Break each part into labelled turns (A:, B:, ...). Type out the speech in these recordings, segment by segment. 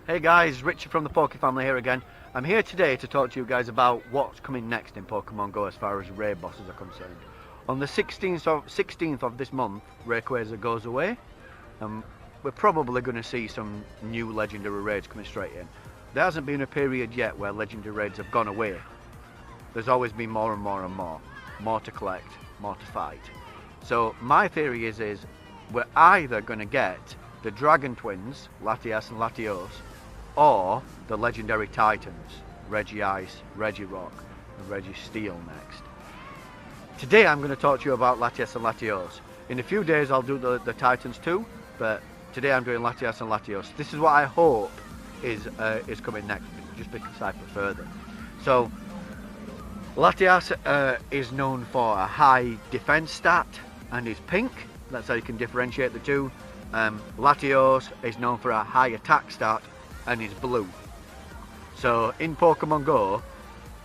A: Hey guys, Richard from the Pokéfamily here again. I'm here today to talk to you guys about what's coming next in Pokemon Go as far as raid bosses are concerned. On the 16th of this month, Rayquaza goes away, and we're probably going to see some new legendary raids coming straight in. There hasn't been a period yet where legendary raids have gone away. There's always been more and more and more. More to collect, more to fight. So my theory is we're either going to get the Dragon Twins, Latias and Latios, or the legendary Titans, Regice, Regirock, and Registeel next. Today I'm going to talk to you about Latias and Latios. In a few days I'll do the Titans too, but today I'm doing Latias and Latios. This is what I hope is coming next, just because I prefer them. So, Latias is known for a high defense stat and is pink. That's how you can differentiate the two. Latios is known for a high attack stat and is blue. So in Pokemon Go,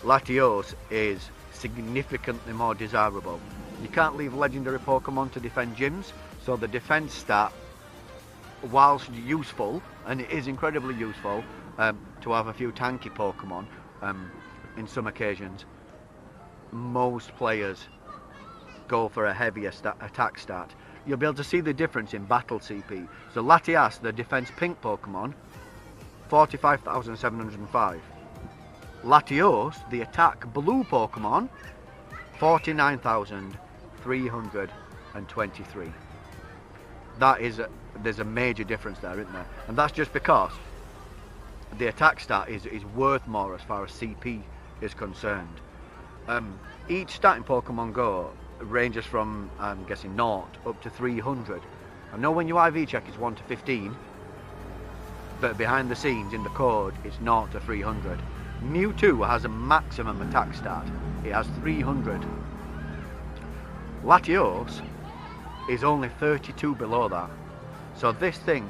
A: Latios is significantly more desirable. You can't leave legendary Pokemon to defend gyms, so the defense stat, whilst useful, and it is incredibly useful to have a few tanky Pokemon in some occasions, most players go for a heavier attack stat. You'll be able to see the difference in battle CP. So Latias, the defense pink Pokemon, 45,705. Latios, the attack blue Pokemon, 49,323. There's a major difference there, isn't there? And that's just because the attack stat is worth more as far as CP is concerned. Each stat in Pokemon Go ranges from, I'm guessing, 0 up to 300. I know when you IV check it's 1 to 15, but behind the scenes in the code it's 0 to 300. Mewtwo has a maximum attack stat. It has 300. Latios is only 32 below that. So this thing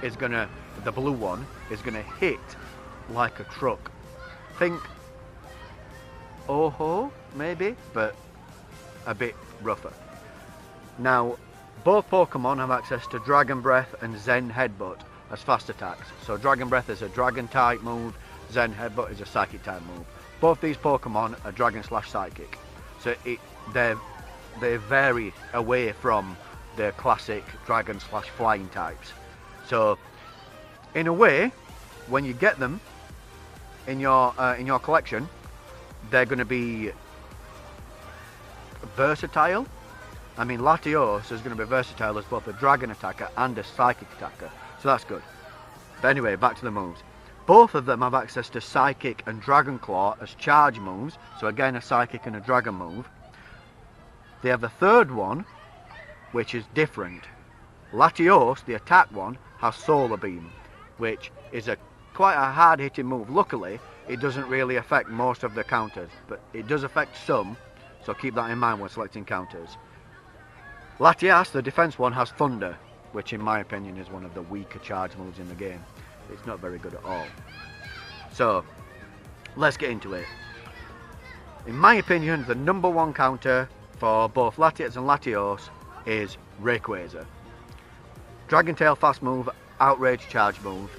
A: is gonna, the blue one, is gonna hit like a truck. Think Oho, maybe, but a bit rougher. Now, both Pokemon have access to Dragon Breath and Zen Headbutt as fast attacks. So Dragon Breath is a Dragon type move, Zen Headbutt is a Psychic type move. Both these Pokemon are Dragon / Psychic. So they vary away from the classic Dragon / Flying types. So, in a way, when you get them in your collection, they're going to be versatile. I mean, Latios is going to be versatile as both a Dragon attacker and a Psychic attacker, so that's good. But anyway, back to the moves. Both of them have access to Psychic and Dragon Claw as charge moves, so again a Psychic and a Dragon move. They have the third one, which is different. Latios, the attack one, has Solar Beam, which is quite a hard hitting move. Luckily, it doesn't really affect most of the counters, but it does affect some, so keep that in mind when selecting counters. Latias, the defense one, has Thunder, which in my opinion is one of the weaker charge moves in the game. It's not very good at all. So, let's get into it. In my opinion, the number one counter for both Latias and Latios is Rayquaza. Dragon Tail fast move, Outrage charge move.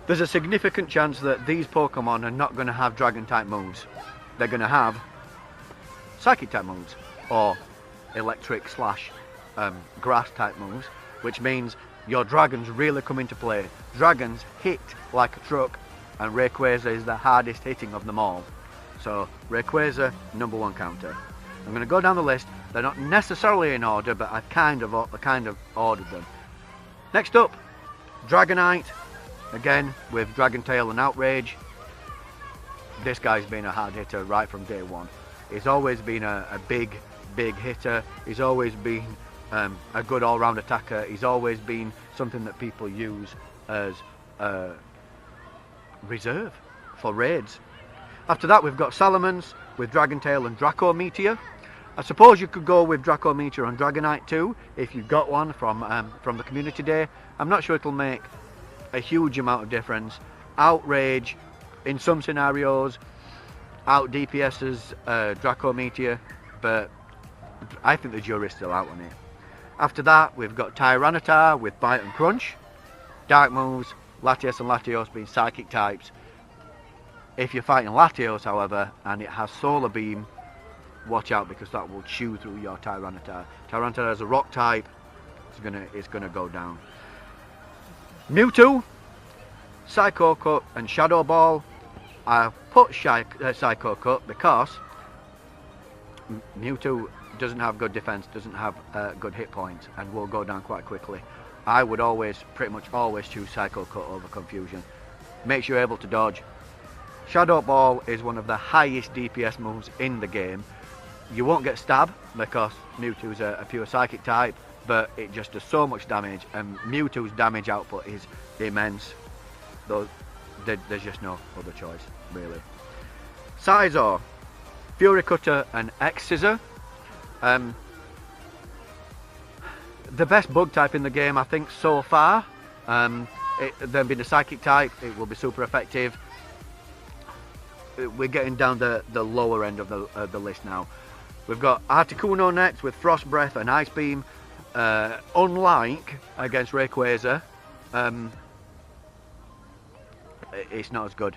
A: There's a significant chance that these Pokemon are not going to have Dragon type moves. They're going to have Psychic type moves, or Electric / Grass type moves, which means your Dragons really come into play. Dragons hit like a truck, and Rayquaza is the hardest hitting of them all. So Rayquaza, number one counter. I'm going to go down the list. They're not necessarily in order, but I've kind of ordered them. Next up, Dragonite. Again, with Dragon Tail and Outrage. This guy's been a hard hitter right from day one. He's always been a big hitter. He's always been a good all-round attacker. He's always been something that people use as reserve for raids. After that, we've got Salamence with Dragon Tail and Draco Meteor. I suppose you could go with Draco Meteor on Dragonite too, if you've got one from the community day. I'm not sure it'll make a huge amount of difference. Outrage, in some scenarios, out DPS's Draco Meteor, but I think the jury's still out on it. After that, we've got Tyranitar with Bite and Crunch. Dark moves, Latias and Latios being psychic types. If you're fighting Latios, however, and it has Solar Beam, watch out because that will chew through your Tyranitar. Tyranitar is a rock type, it's gonna go down. Mewtwo, Psycho Cut and Shadow Ball. I've put Psycho Cut because Mewtwo doesn't have good defense, doesn't have good hit points, and will go down quite quickly. I would pretty much always choose Psycho Cut over Confusion. Makes you able to dodge. Shadow Ball is one of the highest DPS moves in the game. You won't get stab because Mewtwo's a pure psychic type, but it just does so much damage, and Mewtwo's damage output is immense. Though there's just no other choice, really. Scizor, Fury Cutter and X-Scissor. The best bug type in the game, I think, so far. Them being a psychic type, it will be super effective. We're getting down the lower end of the list now. We've got Articuno next with Frost Breath and Ice Beam. Unlike against Rayquaza, it's not as good.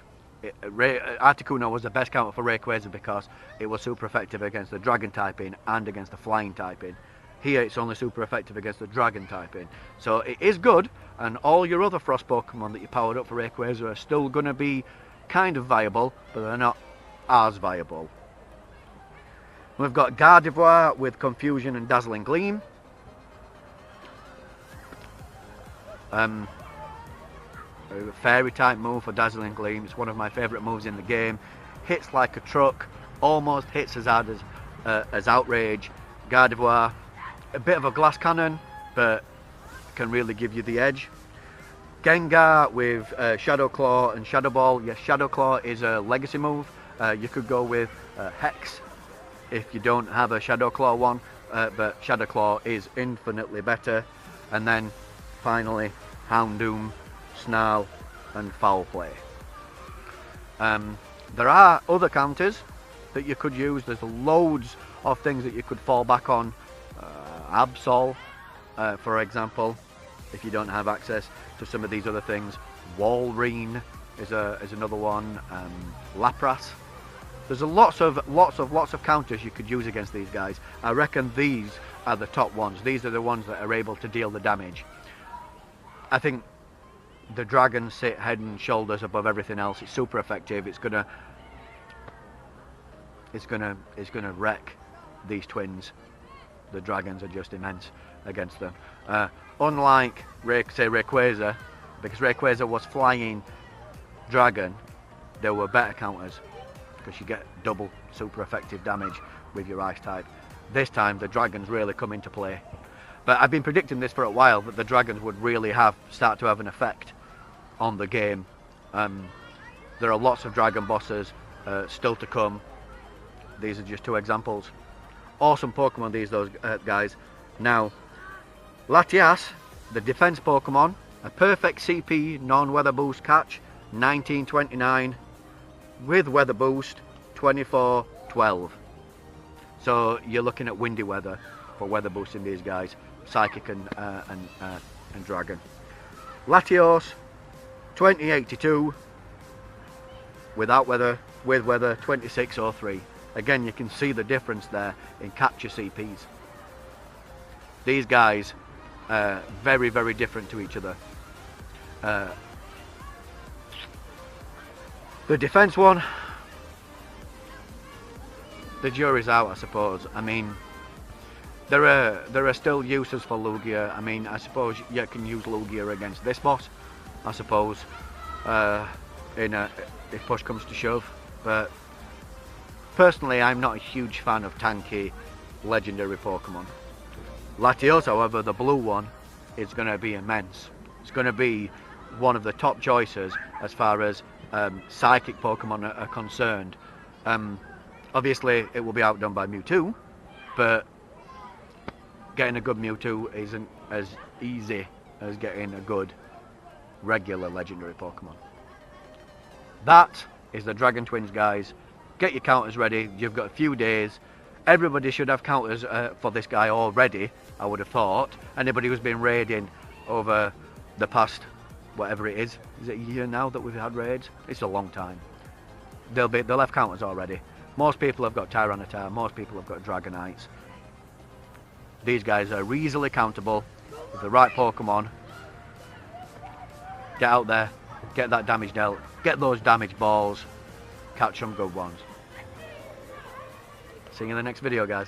A: Articuno was the best counter for Rayquaza because it was super effective against the Dragon typing and against the Flying typing. Here it's only super effective against the Dragon typing. So it is good, and all your other Frost Pokemon that you powered up for Rayquaza are still going to be kind of viable, but they're not as viable. We've got Gardevoir with Confusion and Dazzling Gleam. A fairy type move for Dazzling Gleam. It's one of my favourite moves in the game. Hits like a truck, almost hits as hard as Outrage. Gardevoir, a bit of a glass cannon, but can really give you the edge. Gengar with Shadow Claw and Shadow Ball. Yes, Shadow Claw is a legacy move. You could go with Hex if you don't have a Shadow Claw one, but Shadow Claw is infinitely better. And then finally, Houndoom, Snarl and Foul Play. There are other counters that you could use. There's loads of things that you could fall back on. Absol, for example, if you don't have access to some of these other things. Walrein is another one. Lapras. There's lots of counters you could use against these guys. I reckon these are the top ones. These are the ones that are able to deal the damage. I think the dragons sit head and shoulders above everything else. It's super effective. It's gonna wreck these twins. The dragons are just immense against them. Unlike Rayquaza, because Rayquaza was flying dragon, there were better counters because you get double super effective damage with your ice type. This time the dragons really come into play. But I've been predicting this for a while, that the dragons would really start to have an effect on the game. There are lots of dragon bosses still to come. These are just two examples. Awesome Pokemon those guys. Now, Latias, the defense Pokemon, a perfect CP non-weather boost catch, 1929, with weather boost, 2412. So you're looking at windy weather for weather boosting these guys, Psychic and Dragon. Latios, 2082, without weather, with weather, 2603. Again, you can see the difference there in capture CPs. These guys are very, very different to each other. The defense one, the jury's out, I suppose. I mean, there are still uses for Lugia. I mean, I suppose you can use Lugia against this boss, I suppose, if push comes to shove. But personally, I'm not a huge fan of tanky legendary Pokemon. Latios, however, the blue one, is going to be immense. It's going to be one of the top choices as far as psychic Pokemon are concerned. Obviously, it will be outdone by Mewtwo, but getting a good Mewtwo isn't as easy as getting a good regular legendary Pokemon. That is the Dragon Twins, guys. Get your counters ready. You've got a few days. Everybody should have counters for this guy already, I would have thought. Anybody who's been raiding over the past whatever it is. Is it a year now that we've had raids? It's a long time. They'll have counters already. Most people have got Tyranitar, most people have got Dragonites. These guys are easily countable with the right Pokemon. Get out there, get that damage dealt, get those damage balls, catch some good ones. See you in the next video, guys.